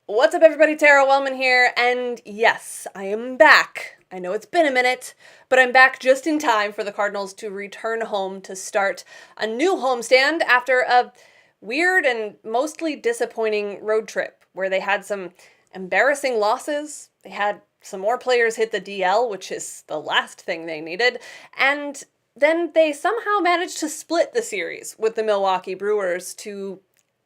What's up, everybody? Tara Wellman here, and yes, I am back. I know it's been a minute, but I'm back just in time for the Cardinals to return home to start a new homestand after a weird and mostly disappointing road trip where they had some embarrassing losses. They had some more players hit the DL, which is the last thing they needed, and then they somehow managed to split the series with the Milwaukee Brewers to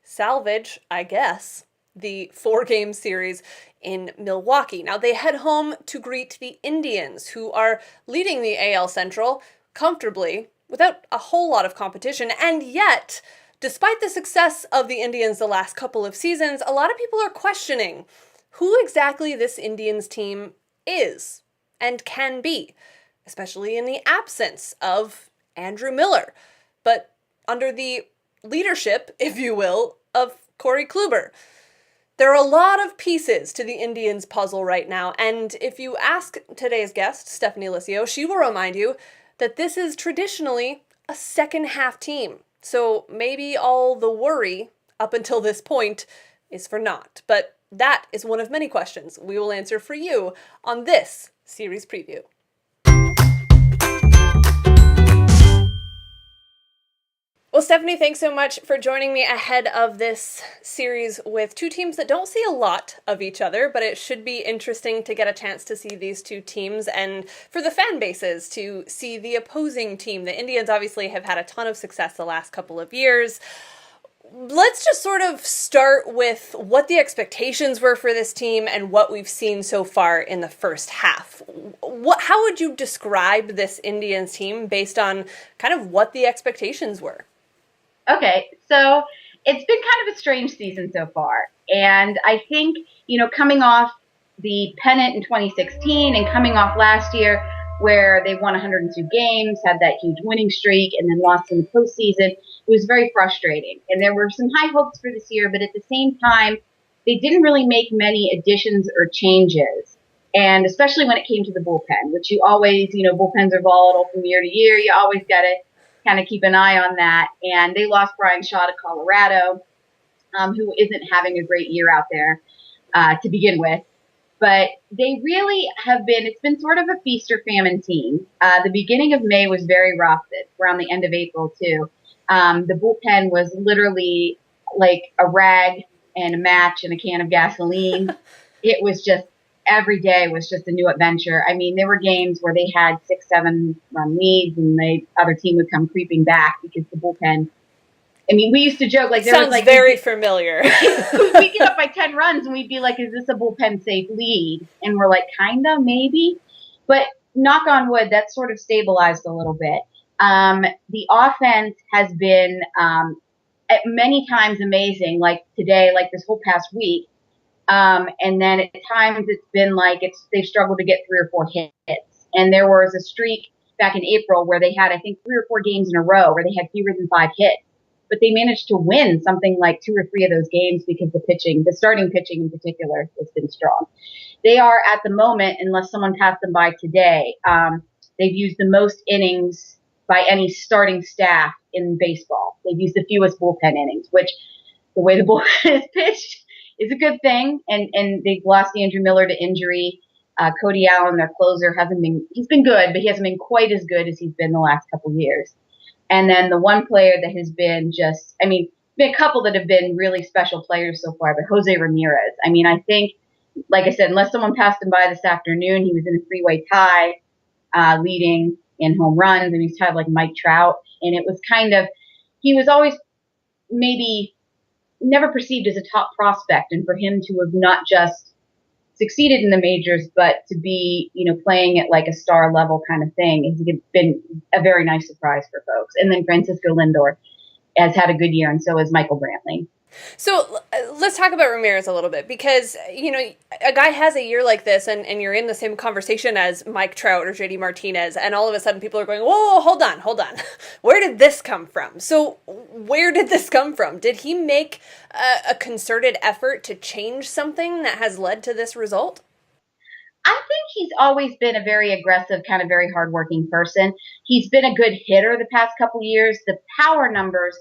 salvage, I guess, the 4-game series in Milwaukee. Now they head home to greet the Indians, who are leading the AL Central comfortably without a whole lot of competition. And yet, despite the success of the Indians the last couple of seasons, a lot of people are questioning who exactly this Indians team is and can be, especially in the absence of Andrew Miller, but under the leadership, if you will, of Corey Kluber. There are a lot of pieces to the Indians' puzzle right now, and if you ask today's guest, Stephanie Liscio, she will remind you that this is traditionally a second-half team. So maybe all the worry up until this point is for naught. But that is one of many questions we will answer for you on this series preview. Well, Stephanie, thanks so much for joining me ahead of this series with two teams that don't see a lot of each other, but it should be interesting to get a chance to see these two teams and for the fan bases to see the opposing team. The Indians obviously have had a ton of success the last couple of years. Let's just sort of start with what the expectations were for this team and what we've seen so far in the first half. How would you describe this Indians team based on kind of what the expectations were? Okay, so it's been kind of a strange season so far. And I think, coming off the pennant in 2016 and coming off last year where they won 102 games, had that huge winning streak, and then lost in the postseason, it was very frustrating. And there were some high hopes for this year, but at the same time, they didn't really make many additions or changes. And especially when it came to the bullpen, which you always, bullpens are volatile from year to year. You always got to kind of keep an eye on that. And they lost Brian Shaw to Colorado, who isn't having a great year out there to begin with. But they really have been, it's been sort of a feast or famine team. The beginning of May was very rough, around the end of April too. The bullpen was literally like a rag and a match and a can of gasoline. It was just, every day was just a new adventure. I mean, there were games where they had 6-7 run leads and the other team would come creeping back because the bullpen. I mean, we used to joke like there sounds was like very familiar. we'd get up by 10 runs and we'd be like, "Is this a bullpen safe lead?" And we're like, "Kinda, maybe." But knock on wood, that's sort of stabilized a little bit. The offense has been at many times amazing, like today, like this whole past week. And then at times it's been like they've struggled to get 3 or 4 hits. And there was a streak back in April where they had, I think, 3 or 4 games in a row where they had fewer than 5 hits. But they managed to win something like 2 or 3 of those games because the starting pitching in particular, has been strong. They are at the moment, unless someone passed them by today, they've used the most innings by any starting staff in baseball. They've used the fewest bullpen innings, which the way the bullpen is pitched is a good thing. And they've lost Andrew Miller to injury. Cody Allen, their closer, he's been good, but he hasn't been quite as good as he's been the last couple of years. And then the one player that has been been a couple that have been really special players so far, but Jose Ramirez. I mean, I think, like I said, unless someone passed him by this afternoon, he was in a 3-way tie, leading in home runs, and he's tied like Mike Trout. And it was he was always maybe never perceived as a top prospect, and for him to have not just succeeded in the majors, but to be, playing at like a star level kind of thing, has been a very nice surprise for folks. And then Francisco Lindor has had a good year, and so has Michael Brantley. So let's talk about Ramirez a little bit because, a guy has a year like this and you're in the same conversation as Mike Trout or JD Martinez, and all of a sudden people are going, whoa, hold on. Where did this come from? So where did this come from? Did he make a concerted effort to change something that has led to this result? I think he's always been a very aggressive, kind of very hardworking person. He's been a good hitter the past couple years. The power numbers,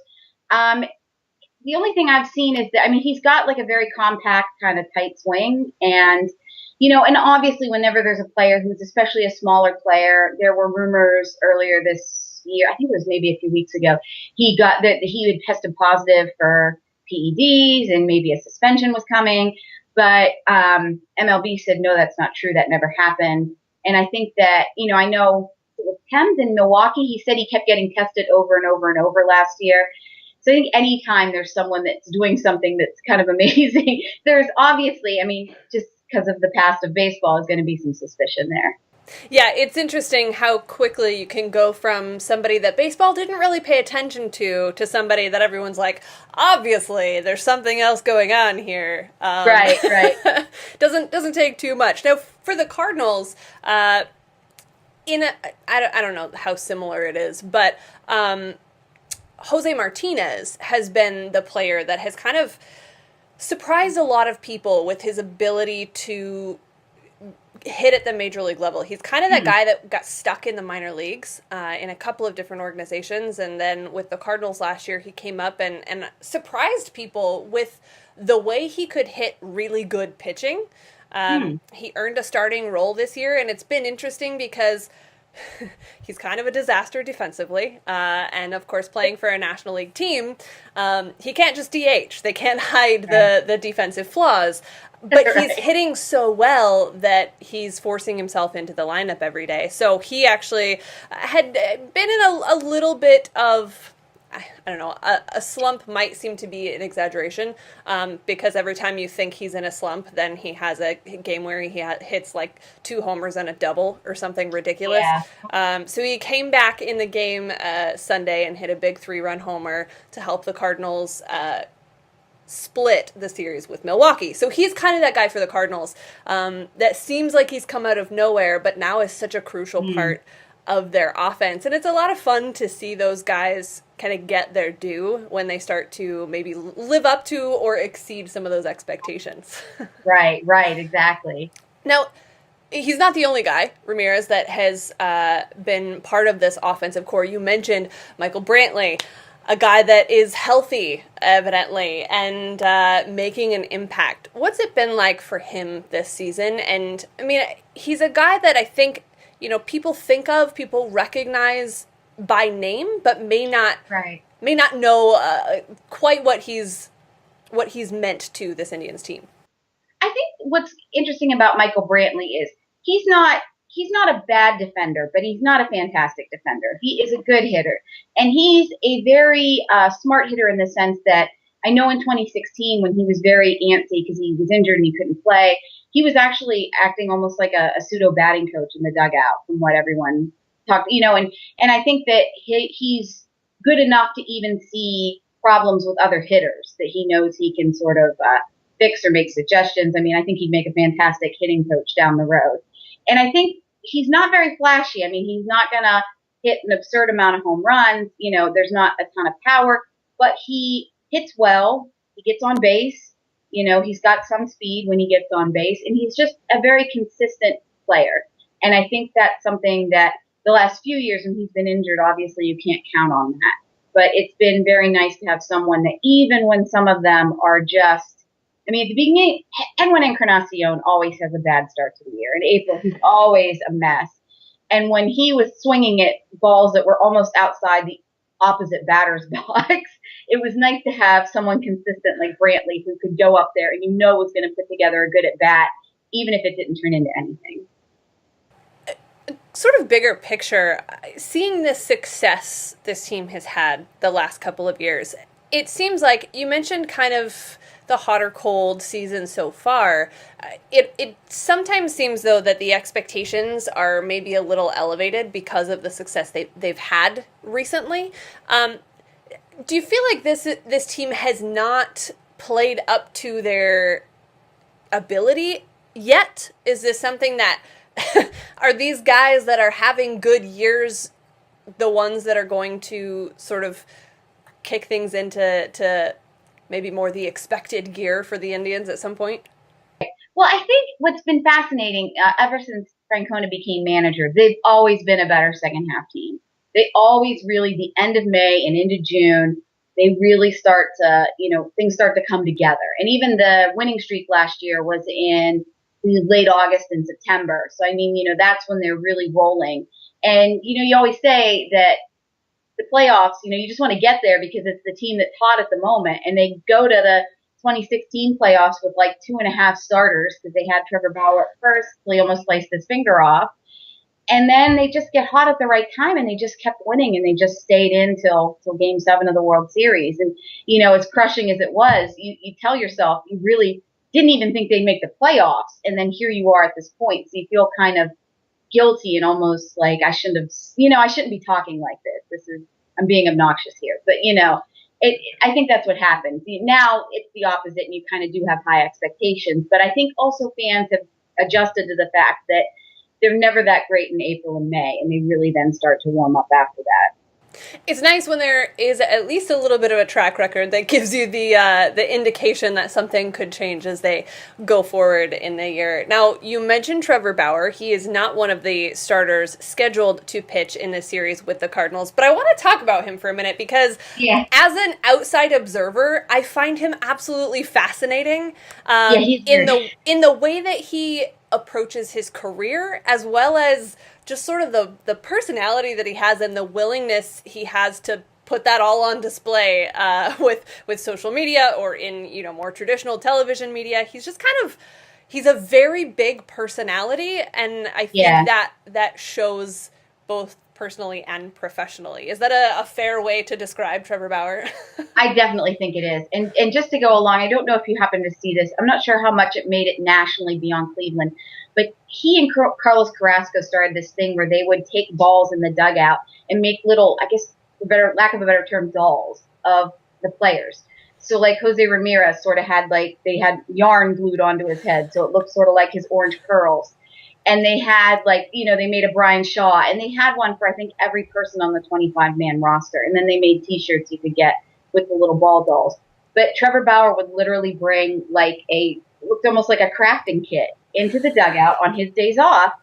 the only thing I've seen is that, I mean, he's got like a very compact kind of tight swing. And, and obviously whenever there's a player who's especially a smaller player, there were rumors earlier this year, I think it was maybe a few weeks ago, he got that he had tested positive for PEDs and maybe a suspension was coming. But MLB said, no, that's not true. That never happened. And I think that, I know with Thames in Milwaukee, he said he kept getting tested over and over and over last year. So I think anytime there's someone that's doing something that's kind of amazing, there's obviously, I mean, just because of the past of baseball, is going to be some suspicion there. Yeah, it's interesting how quickly you can go from somebody that baseball didn't really pay attention to somebody that everyone's like, obviously, there's something else going on here. Right. doesn't take too much. Now, for the Cardinals, I don't know how similar it is, but Jose Martinez has been the player that has kind of surprised a lot of people with his ability to hit at the major league level. He's kind of that guy that got stuck in the minor leagues in a couple of different organizations. And then with the Cardinals last year, he came up and surprised people with the way he could hit really good pitching. He earned a starting role this year, and it's been interesting because he's kind of a disaster defensively. And of course, playing for a National League team, he can't just DH. They can't hide the defensive flaws. But he's hitting so well that he's forcing himself into the lineup every day. So he actually had been in a little bit of, I don't know, a slump might seem to be an exaggeration, because every time you think he's in a slump, then he has a game where he hits like 2 homers and a double or something ridiculous. Yeah. So he came back in the game Sunday and hit a big 3-run homer to help the Cardinals split the series with Milwaukee. So he's kind of that guy for the Cardinals that seems like he's come out of nowhere, but now is such a crucial part of their offense. And it's a lot of fun to see those guys kind of get their due when they start to maybe live up to or exceed some of those expectations. Right, exactly. Now, he's not the only guy, Ramirez, that has been part of this offensive core. You mentioned Michael Brantley, a guy that is healthy, evidently, and making an impact. What's it been like for him this season? And, I mean, he's a guy that I think, people think of, people recognize by name, but may not know quite what he's meant to this Indians team. I think what's interesting about Michael Brantley is he's not a bad defender, but he's not a fantastic defender. He is a good hitter. And he's a very smart hitter in the sense that I know in 2016 when he was very antsy because he was injured and he couldn't play, he was actually acting almost like a pseudo batting coach in the dugout from what everyone talked, and I think that he's good enough to even see problems with other hitters that he knows he can sort of fix or make suggestions. I mean, I think he'd make a fantastic hitting coach down the road. And I think he's not very flashy. I mean, he's not going to hit an absurd amount of home runs. There's not a ton of power, but he hits well. He gets on base. He's got some speed when he gets on base, and he's just a very consistent player. And I think that's something that the last few years when he's been injured, obviously you can't count on that. But it's been very nice to have someone that even when some of them are just, I mean, at the beginning, Edwin Encarnacion always has a bad start to the year. In April, he's always a mess. And when he was swinging at balls that were almost outside the opposite batter's box, it was nice to have someone consistent like Brantley who could go up there and was going to put together a good at bat, even if it didn't turn into anything. Sort of bigger picture, seeing the success this team has had the last couple of years, it seems like you mentioned kind of the hot or cold season so far. It sometimes seems, though, that the expectations are maybe a little elevated because of the success they've had recently. Do you feel like this team has not played up to their ability yet? Is this something that are these guys that are having good years the ones that are going to sort of kick things into maybe more the expected gear for the Indians at some point? Well, I think what's been fascinating ever since Francona became manager, they've always been a better second half team. They always really, the end of May and into June, they really start to, things start to come together. And even the winning streak last year was in late August and September. So, I mean, that's when they're really rolling. And, you always say that the playoffs, you just want to get there because it's the team that's hot at the moment. And they go to the 2016 playoffs with like 2.5 starters because they had Trevor Bauer at first. He almost sliced his finger off. And then they just get hot at the right time, and they just kept winning, and they just stayed in till Game 7 of the World Series. And, as crushing as it was, you tell yourself you really didn't even think they'd make the playoffs. And then here you are at this point. So you feel kind of guilty and almost like I shouldn't be talking like this. I'm being obnoxious here. But, I think that's what happens. Now it's the opposite, and you kind of do have high expectations. But I think also fans have adjusted to the fact that they're never that great in April and May, and they really then start to warm up after that. It's nice when there is at least a little bit of a track record that gives you the indication that something could change as they go forward in the year. Now, you mentioned Trevor Bauer. He is not one of the starters scheduled to pitch in this series with the Cardinals, but I want to talk about him for a minute because as an outside observer, I find him absolutely fascinating in the way that he approaches his career, as well as just sort of the personality that he has and the willingness he has to put that all on display with social media or in more traditional television media. He's just he's a very big personality, and I think that shows both personally and professionally. Is that a fair way to describe Trevor Bauer? I definitely think it is. And just to go along, I don't know if you happen to see this. I'm not sure how much it made it nationally beyond Cleveland, but he and Carlos Carrasco started this thing where they would take balls in the dugout and make little, I guess, for lack of a better term, dolls of the players. So like Jose Ramirez sort of had they had yarn glued onto his head, so it looked sort of like his orange curls. And they had they made a Brian Shaw, and they had one for I think every person on the 25-man roster. And then they made T-shirts you could get with the little ball dolls. But Trevor Bauer would literally bring looked almost like a crafting kit into the dugout on his days off,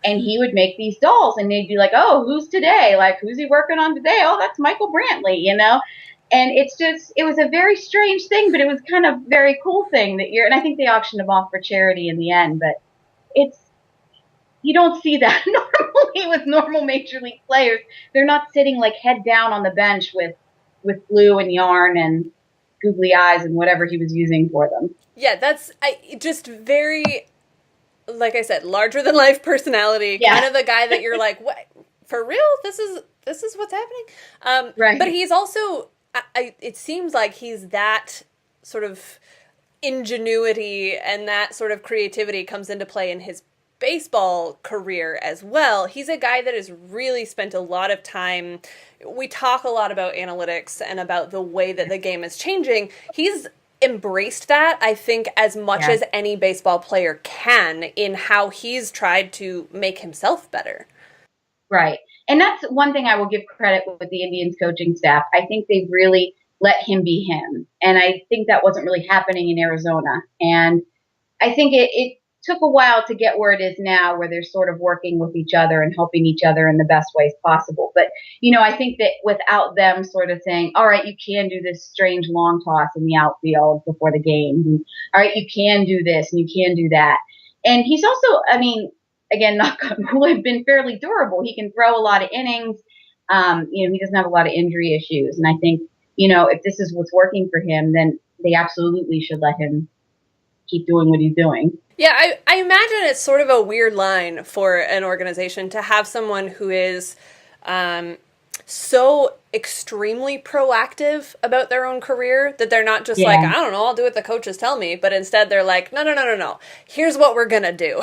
and he would make these dolls, and they'd be like, "Oh, who's today? Like, who's he working on today? Oh, that's Michael Brantley," And it was a very strange thing, but it was kind of very cool thing that and I think they auctioned him off for charity in the end, but you don't see that normally with normal major league players. They're not sitting head down on the bench with glue and yarn and googly eyes and whatever he was using for them. Yeah, that's just very, like I said, larger than life personality. Yeah. Kind of the guy that you're like, what, for real? This is what's happening. Right. But he's also, it seems like he's that sort of ingenuity and that sort of creativity comes into play in his baseball career as well. He's a guy that has really spent a lot of time. We talk a lot about analytics and about the way that the game is changing. He's embraced that, I think, as much as any baseball player can in how he's tried to make himself better. Right. And that's one thing I will give credit with the Indians coaching staff. I think they've really let him be him. And I think that wasn't really happening in Arizona. And I think it took a while to get where it is now, where they're sort of working with each other and helping each other in the best ways possible. But, I think that without them sort of saying, all right, you can do this strange long toss in the outfield before the game. And, all right, you can do this and you can do that. And he's also, again, knock on wood, been fairly durable. He can throw a lot of innings. He doesn't have a lot of injury issues. And I think, if this is what's working for him, then they absolutely should let him keep doing what he's doing. Yeah, I imagine it's sort of a weird line for an organization to have someone who is so extremely proactive about their own career that they're not just like, I don't know, I'll do what the coaches tell me, but instead they're like, no. Here's what we're gonna do.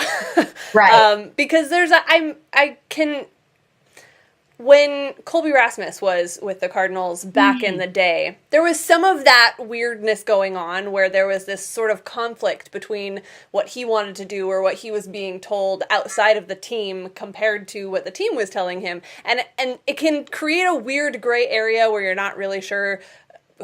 Right. Because when Colby Rasmus was with the Cardinals back in the day, there was some of that weirdness going on where there was this sort of conflict between what he wanted to do or what he was being told outside of the team compared to what the team was telling him. And it can create a weird gray area where you're not really sure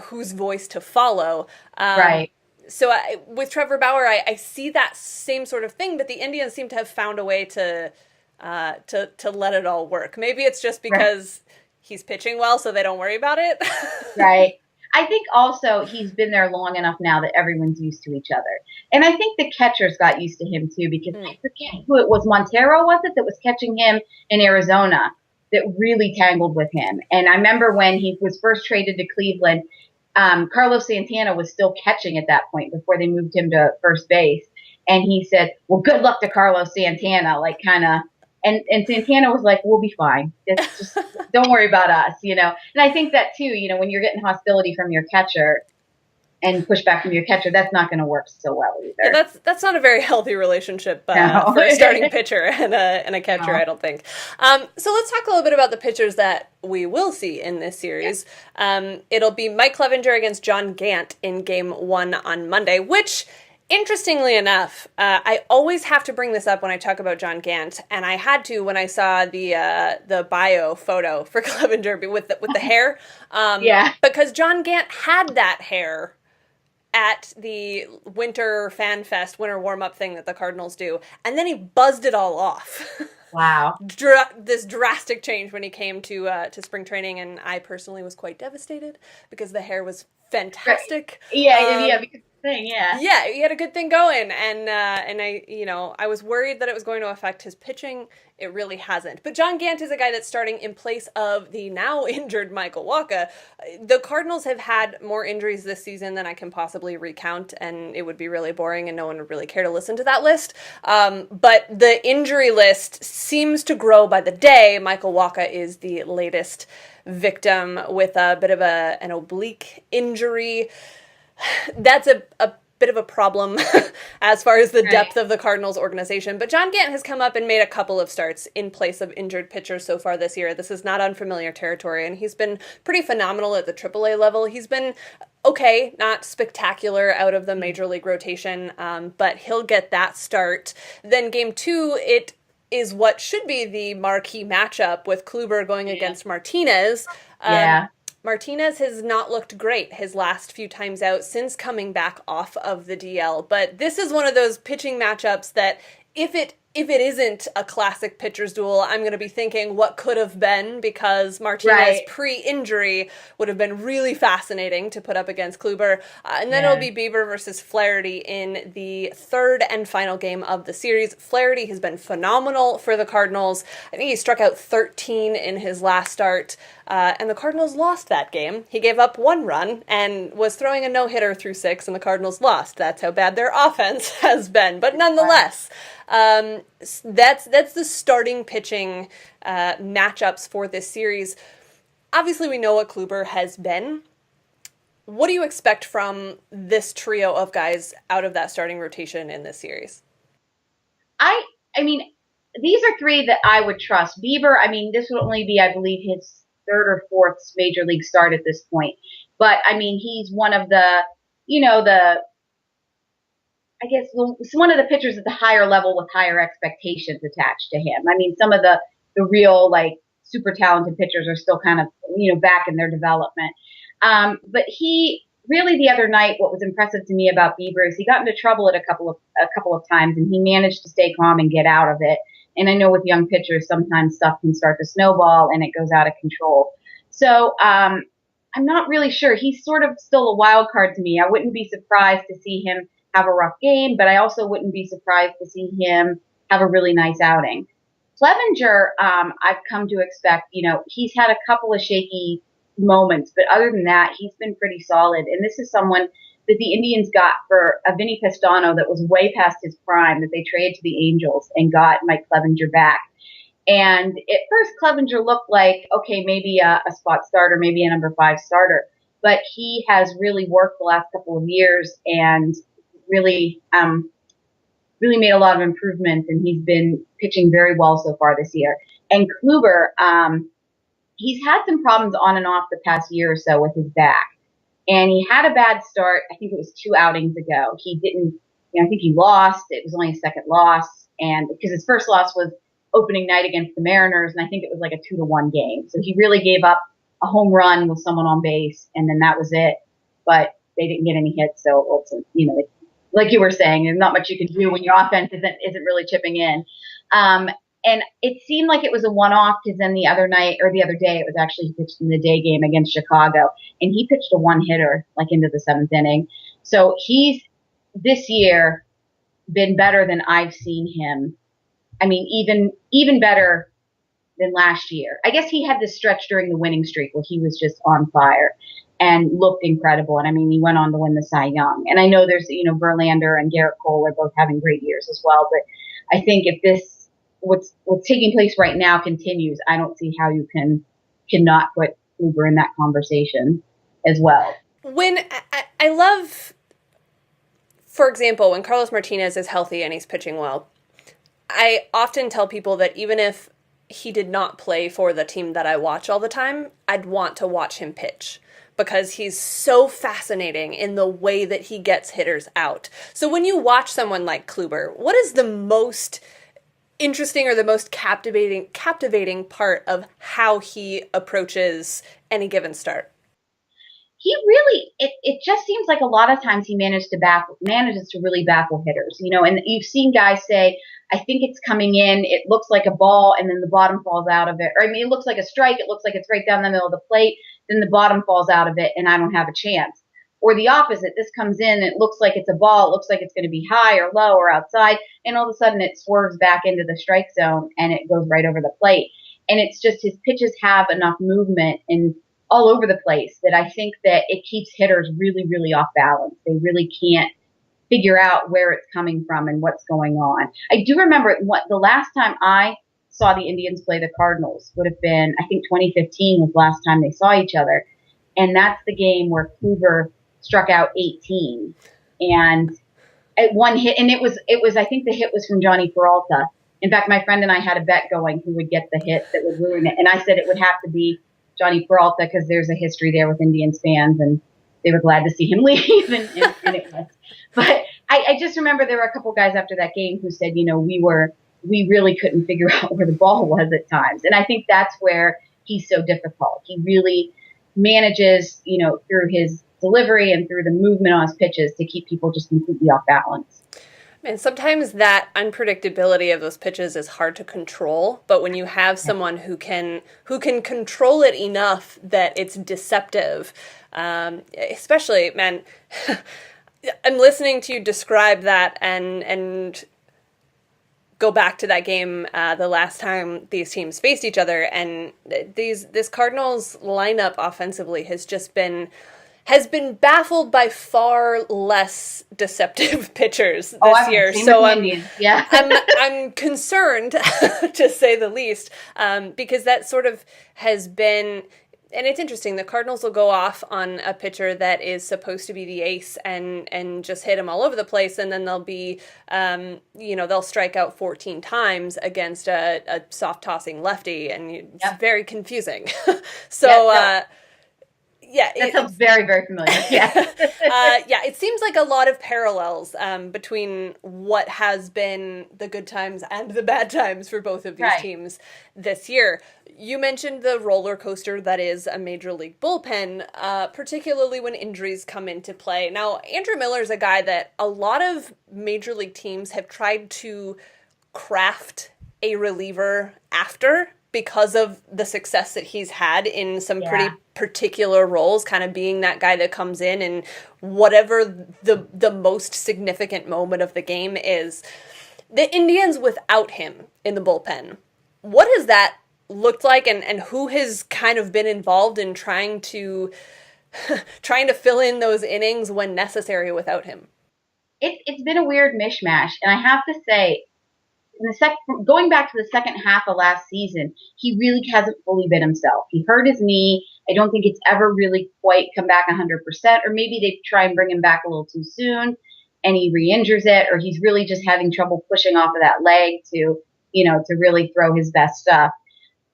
whose voice to follow. Right. So with Trevor Bauer, I see that same sort of thing, but the Indians seem to have found a way to let it all work. Maybe it's just because he's pitching well, so they don't worry about it. Right. I think also he's been there long enough now that everyone's used to each other. And I think the catchers got used to him too, because I forget who it was. Montero, was it, that was catching him in Arizona that really tangled with him? And I remember when he was first traded to Cleveland, Carlos Santana was still catching at that point before they moved him to first base. And he said, well, good luck to Carlos Santana, like kind of. And Santana was like, we'll be fine. It's just, don't worry about us, you know. And I think that, too, you know, when you're getting hostility from your catcher and pushback from your catcher, that's not going to work so well either. Yeah, that's not a very healthy relationship for a starting pitcher and a catcher, I don't think. So let's talk a little bit about the pitchers that we will see in this series. It'll be Mike Clevinger against John Gant in Game 1 on Monday, which... Interestingly enough, I always have to bring this up when I talk about John Gant, and I had to when I saw the bio photo for Clevinger with the hair. Because John Gant had that hair at the Winter Fan Fest, Winter Warm-Up thing that the Cardinals do, and then he buzzed it all off. Wow. This drastic change when he came to spring training, and I personally was quite devastated because the hair was fantastic. Because he had a good thing going, and I was worried that it was going to affect his pitching. It really hasn't. But John Gant is a guy that's starting in place of the now injured Michael Wacha. The Cardinals have had more injuries this season than I can possibly recount, and it would be really boring, and no one would really care to listen to that list. But the injury list seems to grow by the day. Michael Wacha is the latest victim with a bit of an oblique injury. That's a bit of a problem as far as the depth of the Cardinals organization. But John Gant has come up and made a couple of starts in place of injured pitchers so far this year. This is not unfamiliar territory, and he's been pretty phenomenal at the AAA level. He's been okay, not spectacular out of the major league rotation, but he'll get that start. Then Game 2, it is what should be the marquee matchup with Kluber going against Martinez. Martinez has not looked great his last few times out since coming back off of the DL, but this is one of those pitching matchups that if it isn't a classic pitcher's duel, I'm going to be thinking what could have been, because Martinez pre-injury would have been really fascinating to put up against Kluber. And then it'll be Bieber versus Flaherty in the third and final game of the series. Flaherty has been phenomenal for the Cardinals. I think he struck out 13 in his last start. And the Cardinals lost that game. He gave up 1 run and was throwing a no-hitter through 6, and the Cardinals lost. That's how bad their offense has been. But nonetheless, that's the starting pitching matchups for this series. Obviously, we know what Kluber has been. What do you expect from this trio of guys out of that starting rotation in this series? I mean, these are 3 that I would trust. Bieber, I mean, this would only be, I believe, his 3rd or 4th major league start at this point. But, I mean, he's one of the, I guess it's one of the pitchers at the higher level with higher expectations attached to him. I mean, some of the real, like, super talented pitchers are still kind of, back in their development. But he really, the other night, what was impressive to me about Bieber is he got into trouble at a couple of times, and he managed to stay calm and get out of it. And I know with young pitchers, sometimes stuff can start to snowball and it goes out of control. So I'm not really sure. He's sort of still a wild card to me. I wouldn't be surprised to see him have a rough game, but I also wouldn't be surprised to see him have a really nice outing. Clevinger, I've come to expect, he's had a couple of shaky moments, but other than that, he's been pretty solid. And this is someone that the Indians got for a Vinny Pestano that was way past his prime, that they traded to the Angels and got Mike Clevinger back. And at first, Clevinger looked like, okay, maybe a spot starter, maybe a number 5 starter. But he has really worked the last couple of years and really made a lot of improvements, and he's been pitching very well so far this year. And Kluber, he's had some problems on and off the past year or so with his back. And he had a bad start. I think it was 2 outings ago. He didn't, I think he lost. It was only his 2nd loss. And because his first loss was opening night against the Mariners, and I think it was like a 2-1 game. So he really gave up a home run with someone on base, and then that was it. But they didn't get any hits. So, like you were saying, there's not much you can do when your offense isn't really chipping in. And it seemed like it was a one-off because then the other day, it was actually he pitched in the day game against Chicago, and he pitched a one-hitter like into the seventh inning. So he's this year been better than I've seen him. I mean, even better than last year. I guess he had this stretch during the winning streak where he was just on fire and looked incredible. And I mean, he went on to win the Cy Young. And I know there's, Verlander and Garrett Cole are both having great years as well. But I think if what's taking place right now continues, I don't see how you cannot put Kluber in that conversation as well. When I love, for example, when Carlos Martinez is healthy and he's pitching well, I often tell people that even if he did not play for the team that I watch all the time, I'd want to watch him pitch because he's so fascinating in the way that he gets hitters out. So when you watch someone like Kluber, what is the most interesting or the most captivating part of how he approaches any given start? He really, it just seems like a lot of times he manages to really baffle hitters, and you've seen guys say, I think it's coming in, it looks like a ball, and then the bottom falls out of it. Or, I mean, it looks like a strike, it looks like it's right down the middle of the plate, then the bottom falls out of it, and I don't have a chance. Or the opposite, this comes in, and it looks like it's a ball, it looks like it's going to be high or low or outside, and all of a sudden it swerves back into the strike zone, and it goes right over the plate. And it's just his pitches have enough movement and all over the place that I think that it keeps hitters really, really off balance. They really can't figure out where it's coming from and what's going on. I do remember the last time I saw the Indians play the Cardinals would have been, I think 2015 was the last time they saw each other. And that's the game where Kluber struck out 18 and at one hit. And it was, I think the hit was from Johnny Peralta. In fact, my friend and I had a bet going who would get the hit that would ruin it. And I said it would have to be Johnny Peralta because there's a history there with Indians fans and they were glad to see him leave and it was. But I just remember there were a couple guys after that game who said, we really couldn't figure out where the ball was at times. And I think that's where he's so difficult. He really manages, through his delivery and through the movement on his pitches to keep people just completely off balance. And sometimes that unpredictability of those pitches is hard to control, but when you have someone who can control it enough that it's deceptive, especially, man, I'm listening to you describe that and go back to that game the last time these teams faced each other, and this Cardinals lineup offensively has been baffled by far less deceptive pitchers this year. So I'm concerned, to say the least, because that sort of has been. And it's interesting, the Cardinals will go off on a pitcher that is supposed to be the ace and just hit him all over the place, and then they'll be, they'll strike out 14 times against a soft-tossing lefty, and it's very confusing. Yeah, that sounds very, very familiar. Yeah. It seems like a lot of parallels between what has been the good times and the bad times for both of these teams this year. You mentioned the roller coaster that is a major league bullpen, particularly when injuries come into play. Now, Andrew Miller is a guy that a lot of major league teams have tried to craft a reliever after, because of the success that he's had in some pretty particular roles, kind of being that guy that comes in and whatever the most significant moment of the game is. The Indians without him in the bullpen, what has that looked like, and who has kind of been involved in trying to fill in those innings when necessary without him? It's been a weird mishmash, and I have to say, going back to the second half of last season, he really hasn't fully been himself. He hurt his knee. I don't think it's ever really quite come back 100%, or maybe they try and bring him back a little too soon and he re-injures it, or he's really just having trouble pushing off of that leg to really throw his best stuff.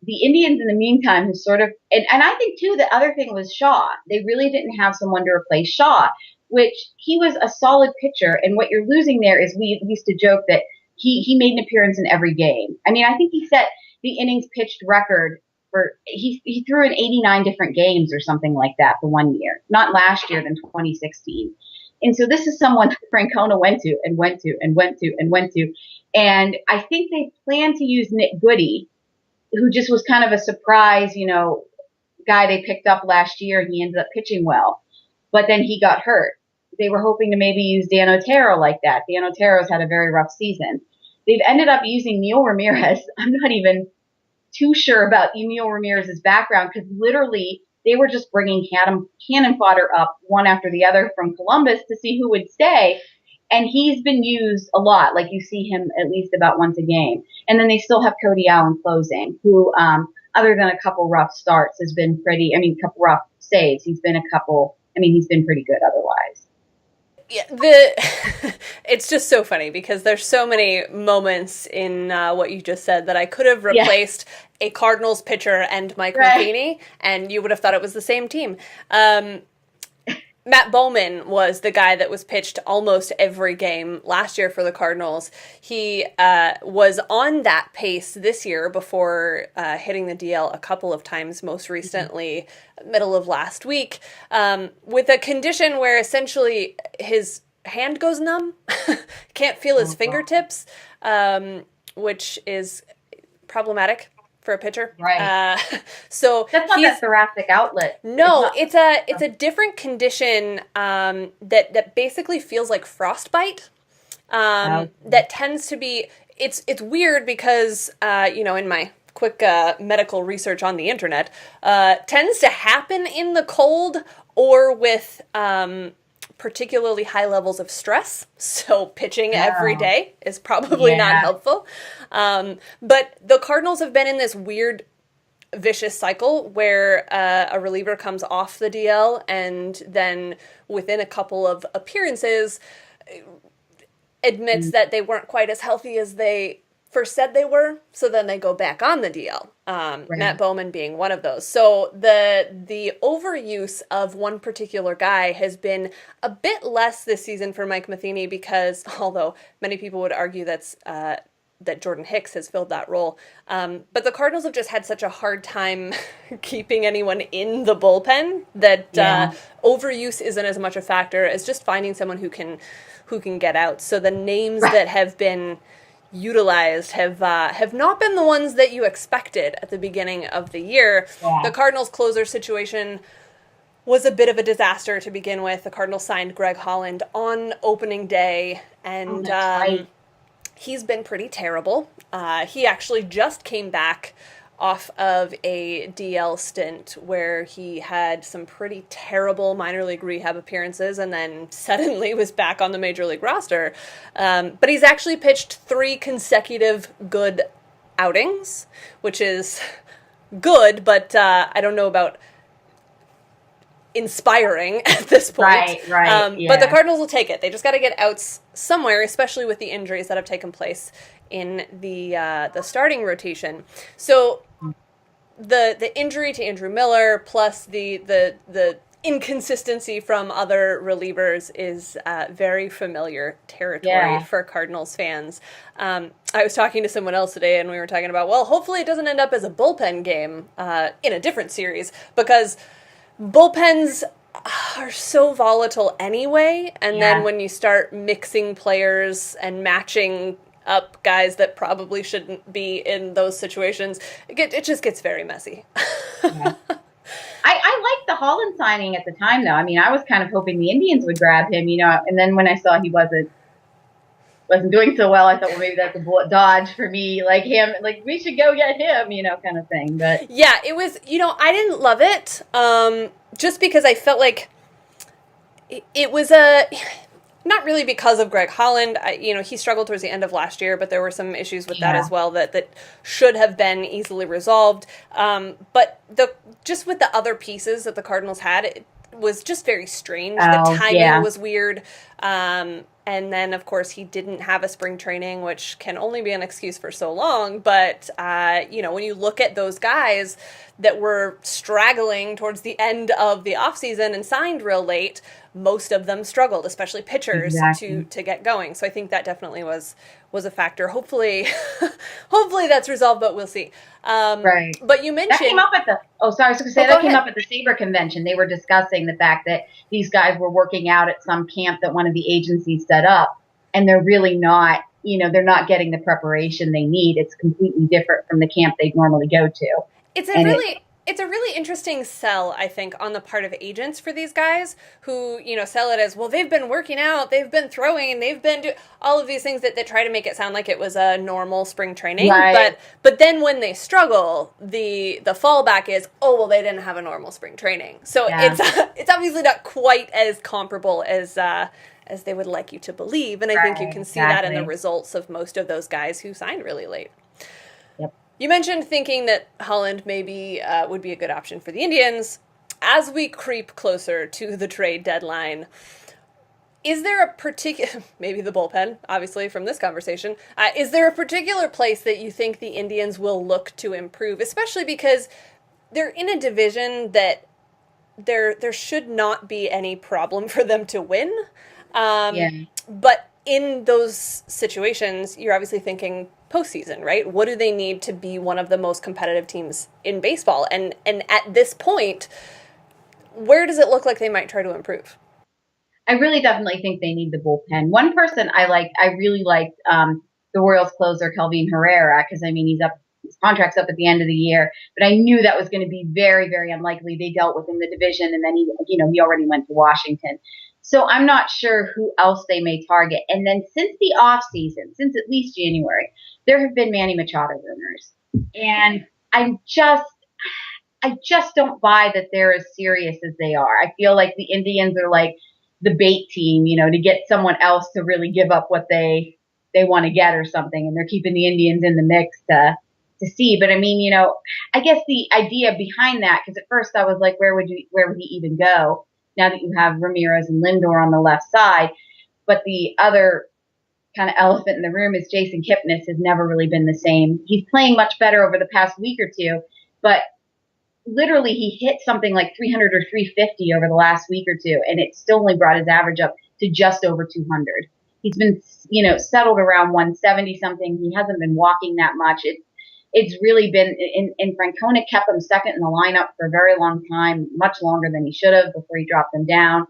The Indians, in the meantime, have sort of, and I think too, the other thing was Shaw. They really didn't have someone to replace Shaw, which he was a solid pitcher. And what you're losing there is, we used to joke that he made an appearance in every game. I mean, I think he set the innings pitched record for, he threw in 89 different games or something like that for 1 year. Not last year, than 2016. And so this is someone that Francona went to and went to and went to and went to. And I think they plan to use Nick Goody, who just was kind of a surprise, guy they picked up last year, and he ended up pitching well. But then he got hurt. They were hoping to maybe use Dan Otero like that. Dan Otero's had a very rough season. They've ended up using Neil Ramirez. I'm not even too sure about Neil Ramirez's background, because literally they were just bringing cannon fodder up one after the other from Columbus to see who would stay. And he's been used a lot. Like, you see him at least about once a game. And then they still have Cody Allen closing, who, other than a couple rough starts, has been a couple rough saves. He's been pretty good otherwise. Yeah, it's just so funny because there's so many moments in what you just said that I could have replaced a Cardinals pitcher and Mike Matheny, and you would have thought it was the same team. Matt Bowman was the guy that was pitched almost every game last year for the Cardinals. He was on that pace this year before hitting the DL a couple of times, most recently middle of last week, with a condition where essentially his hand goes numb, can't feel his fingertips, which is problematic for a pitcher. Right. So that's not that thoracic outlet. No, it's a different condition that basically feels like frostbite. That tends to be it's weird because in my quick medical research on the internet, tends to happen in the cold or with particularly high levels of stress. So pitching every day is probably not helpful. But the Cardinals have been in this weird, vicious cycle where a reliever comes off the DL and then within a couple of appearances admits that they weren't quite as healthy as they first said they were, so then they go back on the DL. Matt Bowman being one of those. So the overuse of one particular guy has been a bit less this season for Mike Matheny because, although many people would argue that Jordan Hicks has filled that role, but the Cardinals have just had such a hard time keeping anyone in the bullpen that overuse isn't as much a factor as just finding someone who can get out. So the names that have been utilized have not been the ones that you expected at the beginning of the year. The Cardinals closer situation was a bit of a disaster to begin with. The Cardinals signed Greg Holland on opening day, and he's been pretty terrible. He actually just came back off of a DL stint where he had some pretty terrible minor league rehab appearances and then suddenly was back on the major league roster. But he's actually pitched 3 consecutive good outings, which is good, but I don't know about inspiring at this point. But the Cardinals will take it. They just got to get outs somewhere, especially with the injuries that have taken place in the starting rotation. So the injury to Andrew Miller plus the inconsistency from other relievers is very familiar territory for Cardinals fans. I was talking to someone else today, and we were talking about, well, hopefully it doesn't end up as a bullpen game in a different series, because bullpens are so volatile anyway, and then when you start mixing players and matching up guys that probably shouldn't be in those situations, it just gets very messy. I liked the Holland signing at the time, though. I mean, I was kind of hoping the Indians would grab him, and then when I saw he wasn't doing so well, I thought, well, maybe that's a bullet dodge for me, like him, like we should go get him, kind of thing. But yeah, it was, I didn't love it, just because I felt like it was not really because of Greg Holland. He struggled towards the end of last year, but there were some issues with that as well that should have been easily resolved. But just with the other pieces that the Cardinals had, it was just very strange. The timing was weird. And then, of course, he didn't have a spring training, which can only be an excuse for so long. But, when you look at those guys that were straggling towards the end of the offseason and signed real late, most of them struggled, especially pitchers, Exactly. to get going. So I think that definitely was a factor. Hopefully, hopefully that's resolved, but we'll see. Right. But you mentioned That came up at the, sorry, I was going to say go that came ahead. up at the Sabre convention. They were discussing the fact that these guys were working out at some camp that one of the agencies set up, and they're really not, they're not getting the preparation they need. It's completely different from the camp they'd normally go to. It's a And really it's a really interesting sell, I think, on the part of agents for these guys who, sell it as, well, they've been working out, they've been throwing, they've been doing all of these things that try to make it sound like it was a normal spring training. right, But then when they struggle, the fallback is, oh, well, they didn't have a normal spring training. So yeah, it's obviously not quite as comparable as they would like you to believe. And I think you right, can see that in the exactly. results of most of those guys who signed really late. Yep. You mentioned thinking that Holland maybe would be a good option for the Indians. As we creep closer to the trade deadline, is there a particular, maybe the bullpen, obviously, from this conversation, is there a particular place that you think the Indians will look to improve, especially because they're in a division that there should not be any problem for them to win. Yeah. But in those situations, you're obviously thinking postseason, right? What do they need to be one of the most competitive teams in baseball? And at this point, where does it look like they might try to improve? I really definitely think they need the bullpen. One person I really liked the Royals closer, Kelvin Herrera, because I mean, his contract's up at the end of the year, but I knew that was going to be very, very unlikely. They dealt with in the division, and then he already went to Washington. So I'm not sure who else they may target. And then since the off season, since at least January, there have been Manny Machado rumors, and I just don't buy that they're as serious as they are. I feel like the Indians are like the bait team, to get someone else to really give up what they want to get or something, and they're keeping the Indians in the mix to see. But I mean, I guess the idea behind that, because at first I was like, where would he even go? Now that you have Ramirez and Lindor on the left side, but the other kind of elephant in the room is Jason Kipnis has never really been the same. He's playing much better over the past week or two, but literally he hit something like 300 or 350 over the last week or two, and it still only brought his average up to just over 200. He's been, settled around 170 something. He hasn't been walking that much. It's really been, and Francona kept him second in the lineup for a very long time, much longer than he should have before he dropped him down.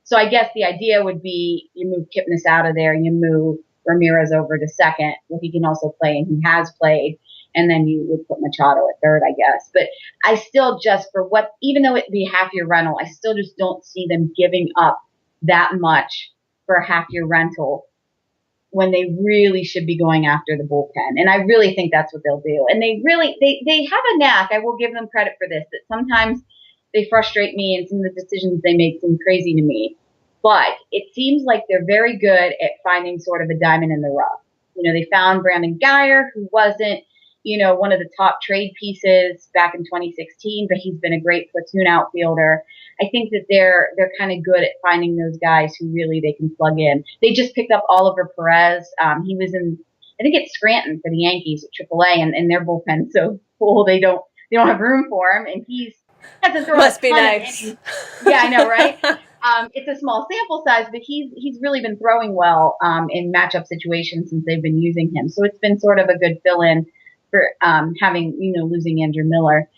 So I guess the idea would be you move Kipnis out of there, you move Ramirez over to second, where he can also play, and he has played, and then you would put Machado at third, I guess. But I still just, even though it'd be a half year rental, I still just don't see them giving up that much for a half year rental when they really should be going after the bullpen. And I really think that's what they'll do. And they have a knack. I will give them credit for this, that sometimes they frustrate me and some of the decisions they make seem crazy to me. But it seems like they're very good at finding sort of a diamond in the rough. They found Brandon Geyer, who wasn't, one of the top trade pieces back in 2016, but he's been a great platoon outfielder. I think that they're kind of good at finding those guys who really they can plug in. They just picked up Oliver Perez. He was I think it's Scranton for the Yankees at AAA, and their bullpen's so full they don't have room for him, and he hasn't thrown Must a be ton of nice. innings. Yeah, I know, right? It's a small sample size, but he's really been throwing well in matchup situations since they've been using him. So it's been sort of a good fill-in for having losing Andrew Miller.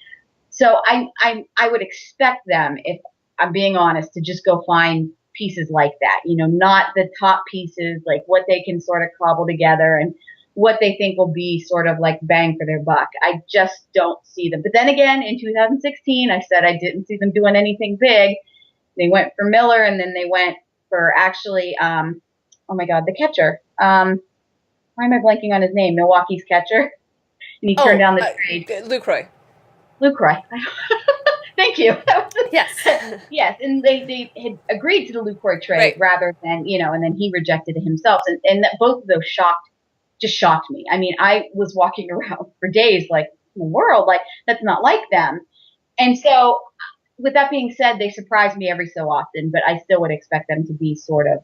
So I would expect them, if I'm being honest, to just go find pieces like that. Not the top pieces, like what they can sort of cobble together and what they think will be sort of like bang for their buck. I just don't see them. But then again, in 2016, I said I didn't see them doing anything big. They went for Miller, and then they went for actually, oh my God, the catcher. Why am I blanking on his name? Milwaukee's catcher. And he turned Oh, down the trade. Lucroy. Lucroy. Thank you. Yes. Yes, and they had agreed to the Lucroy trade Right. rather than, and then he rejected it himself. And both of those just shocked me. I mean, I was walking around for days like, in the world, like, that's not like them. And so with that being said, they surprise me every so often, but I still would expect them to be sort of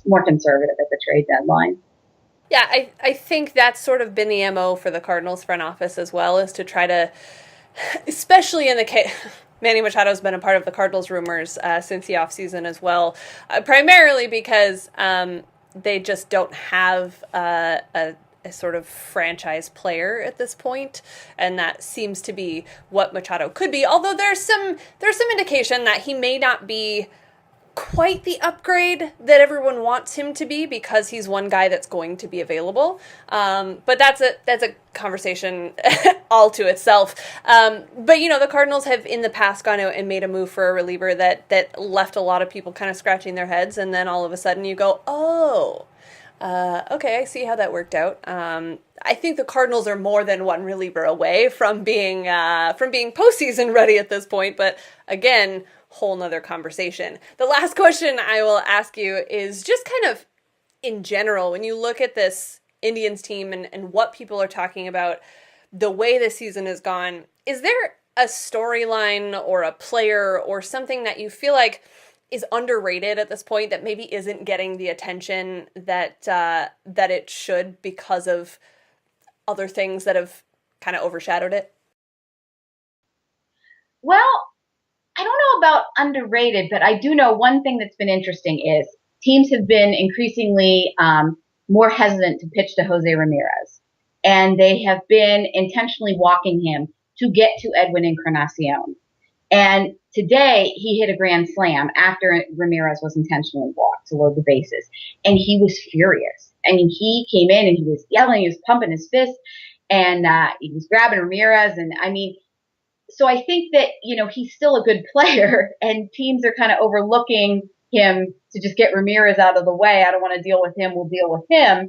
more conservative at the trade deadline. Yeah, I think that's sort of been the MO for the Cardinals front office as well, is to try to, especially in the case, Manny Machado has been a part of the Cardinals rumors since the offseason as well, primarily because they just don't have a sort of franchise player at this point, and that seems to be what Machado could be. Although there's some indication that he may not be quite the upgrade that everyone wants him to be, because he's one guy that's going to be available. But that's a conversation all to itself. But you know, the Cardinals have in the past gone out and made a move for a reliever that left a lot of people kind of scratching their heads, and then all of a sudden you go, oh, okay, I see how that worked out. I think the Cardinals are more than one reliever away from being postseason ready at this point. But again, whole nother conversation. The last question I will ask you is just kind of in general, when you look at this Indians team and what people are talking about, the way the season has gone, is there a storyline or a player or something that you feel like is underrated at this point that maybe isn't getting the attention that it should because of other things that have kind of overshadowed it? Well, I don't know about underrated, but I do know one thing that's been interesting is teams have been increasingly more hesitant to pitch to Jose Ramirez. And they have been intentionally walking him to get to Edwin Encarnacion. And today he hit a grand slam after Ramirez was intentionally walked to load the bases. And he was furious. I mean, he came in and he was yelling, he was pumping his fist, and he was grabbing Ramirez. And I mean, so I think that, you know, he's still a good player, and teams are kind of overlooking him to just get Ramirez out of the way. I don't want to deal with him. We'll deal with him.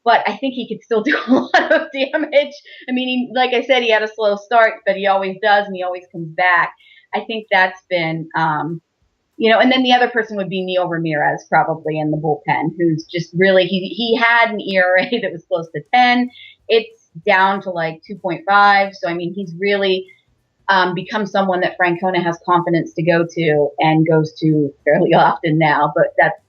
But I think he could still do a lot of damage. I mean, like I said, he had a slow start, but he always does, and he always comes back. I think that's been, you know, and then the other person would be Neil Ramirez, probably in the bullpen, who's just really, he had an ERA that was close to 10. It's down to like 2.5. So, I mean, he's really become someone that Francona has confidence to go to and goes to fairly often now. But that's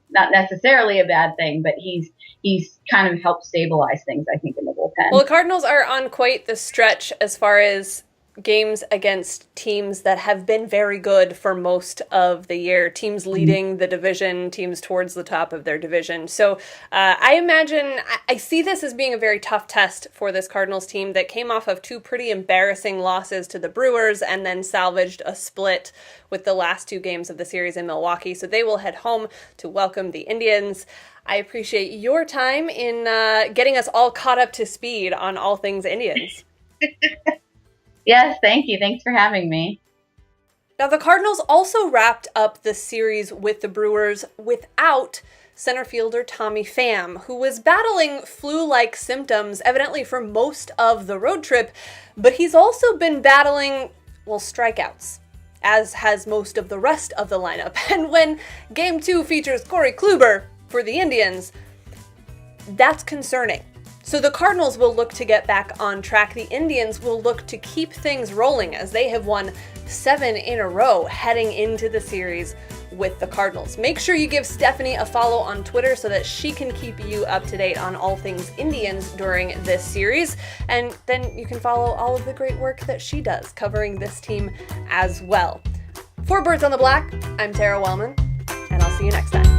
not necessarily a bad thing, but he's kind of helped stabilize things, I think, in the bullpen. Well, the Cardinals are on quite the stretch as far as games against teams that have been very good for most of the year, teams leading the division, teams towards the top of their division. So I imagine, I see this as being a very tough test for this Cardinals team that came off of two pretty embarrassing losses to the Brewers and then salvaged a split with the last two games of the series in Milwaukee. So they will head home to welcome the Indians. I appreciate your time in getting us all caught up to speed on all things Indians. Yes, thank you. Thanks for having me. Now, the Cardinals also wrapped up the series with the Brewers without center fielder Tommy Pham, who was battling flu-like symptoms evidently for most of the road trip, but he's also been battling, well, strikeouts, as has most of the rest of the lineup. And when Game 2 features Corey Kluber for the Indians, that's concerning. So the Cardinals will look to get back on track. The Indians will look to keep things rolling as they have won 7 in a row heading into the series with the Cardinals. Make sure you give Stephanie a follow on Twitter so that she can keep you up to date on all things Indians during this series. And then you can follow all of the great work that she does covering this team as well. For Birds on the Black, I'm Tara Wellman, and I'll see you next time.